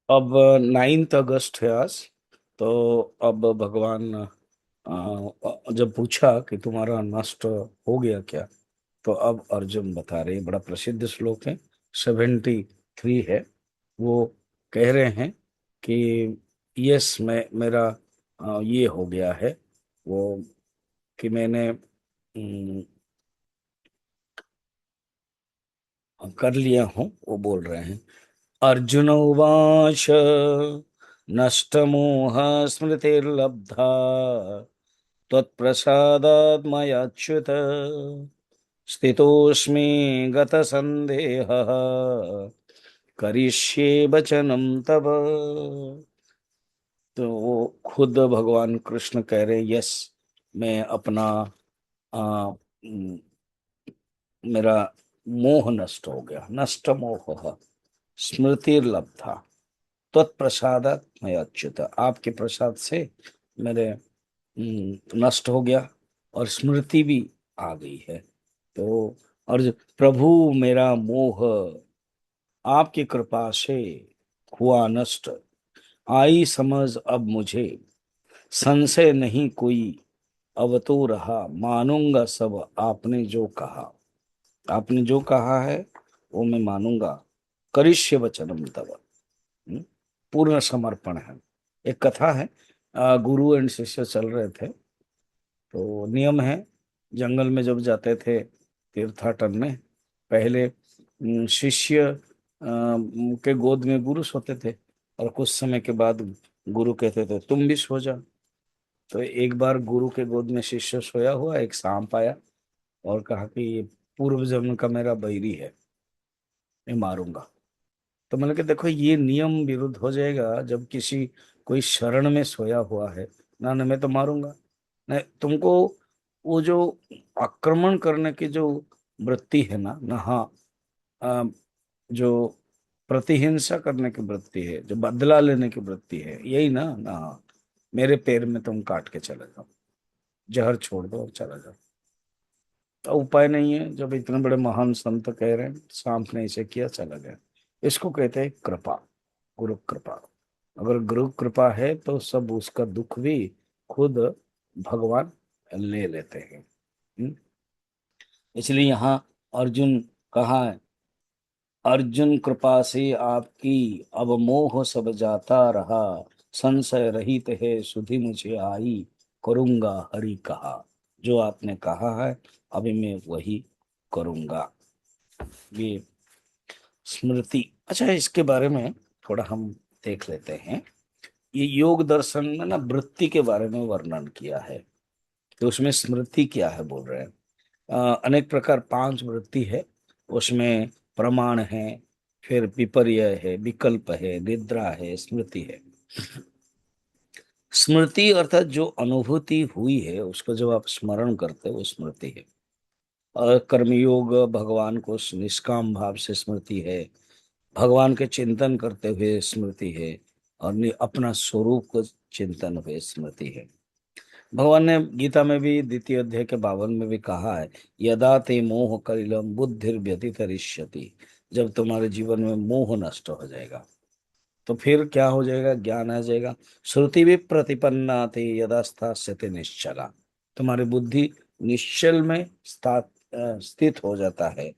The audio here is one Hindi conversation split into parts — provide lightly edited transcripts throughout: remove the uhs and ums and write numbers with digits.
अब 9 अगस्त है आज। तो अब भगवान जब पूछा कि तुम्हारा नष्ट हो गया क्या, तो अब अर्जुन बता रहे हैं, बड़ा प्रसिद्ध श्लोक है, 73 है। वो कह रहे हैं कि यस, मैं मेरा ये हो गया है वो, कि मैंने कर लिया हूँ, वो बोल रहे हैं। अर्जुन उवाच नष्टमोह स्मृतिर्लब्धा त्वत्प्रसादात् मयाच्युत स्थितोऽस्मि गतसन्देहः करिष्ये वचनं तव। तो वो खुद भगवान कृष्ण कह रहे हैं, यस, मैं अपना आ, म, मेरा मोह नष्ट हो गया। नष्ट मोह स्मृतिर्लब्धा तत्प्रसादात् मया अच्युत, आपके प्रसाद से मेरे नष्ट हो गया और स्मृति भी आ गई है। तो और प्रभु, मेरा मोह आपकी कृपा से हुआ नष्ट। आई समझ अब मुझे, संशय नहीं कोई, अब तो रहा मानूंगा सब आपने जो कहा। आपने जो कहा है वो मैं मानूंगा। करिष्य वचनम तव। हम्म, पूर्ण समर्पण है। एक कथा है, गुरु एंड शिष्य चल रहे थे। तो नियम है, जंगल में जब जाते थे तीर्थाटन में, पहले शिष्य के गोद में गुरु सोते थे, और कुछ समय के बाद गुरु कहते थे तुम भी सो जाओ। तो एक बार गुरु के गोद में शिष्य सोया हुआ, एक सांप आया और कहा कि ये पूर्व जन्म का मेरा बैरी है, मैं मारूंगा। तो मैंने कहा देखो, ये नियम विरुद्ध हो जाएगा। जब किसी कोई शरण में सोया हुआ है, ना ना, मैं तो मारूंगा नहीं तुमको। वो जो आक्रमण करने की जो वृत्ति है ना ना, हाँ, अ, जो प्रतिहिंसा करने की वृत्ति है, जो बदला लेने की वृत्ति है, यही ना ना, हाँ, मेरे पैर में तुम काट के चले जाओ, जहर छोड़ दो और चला जाओ। तो उपाय नहीं है, जब इतने बड़े महान संत कह रहे हैं, सांप ने इसे किया, चला गया। इसको कहते हैं कृपा, गुरु कृपा। अगर गुरु कृपा है तो सब उसका दुख भी खुद भगवान ले लेते हैं। हम्म? इसलिए यहाँ अर्जुन कहा है, अर्जुन कृपा से आपकी अब मोह सब जाता रहा, संशय रहित है सुधि मुझे आई, करूंगा हरि कहा। जो आपने कहा है अभी मैं वही करूंगा। ये स्मृति, अच्छा, इसके बारे में थोड़ा हम देख लेते हैं। ये योग दर्शन में ना वृत्ति के बारे में वर्णन किया है, तो उसमें स्मृति क्या है बोल रहे हैं। अनेक प्रकार 5 वृत्ति है उसमें। प्रमाण है, फिर विपर्य है, विकल्प है, निद्रा है, स्मृति है। स्मृति अर्थात जो अनुभूति हुई है उसको जब आप स्मरण करते हो वो स्मृति है। और कर्मयोग भगवान को निष्काम भाव से स्मृति है, भगवान के चिंतन करते हुए स्मृति है, और अपना स्वरूप को चिंतन हुए स्मृति है। भगवान ने गीता में भी द्वितीय अध्याय के 52 में भी कहा है, यदा ते मोह कलिलम बुद्धिर व्यतितरिष्यति। जब तुम्हारे जीवन में मोह नष्ट हो जाएगा तो फिर क्या हो जाएगा, ज्ञान आ जाएगा। श्रुति भी प्रतिपन्ना थे यदा स्थास्यते निश्चला। तुम्हारी बुद्धि निश्चल में स्थित हो जाता है।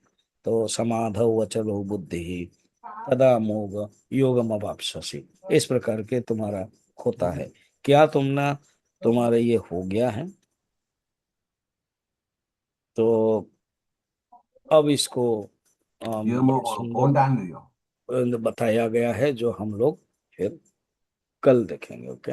तो समाधौ वचलो बुद्धि तदा मोग योगम अवाप्स्यसि। इस प्रकार के तुम्हारा होता है। क्या तुम्हारे ये हो गया है? तो अब इसको Io बड़े सुंदर 80 anni io. बताया गया है, जो हम लोग फिर कल देखेंगे। ओके।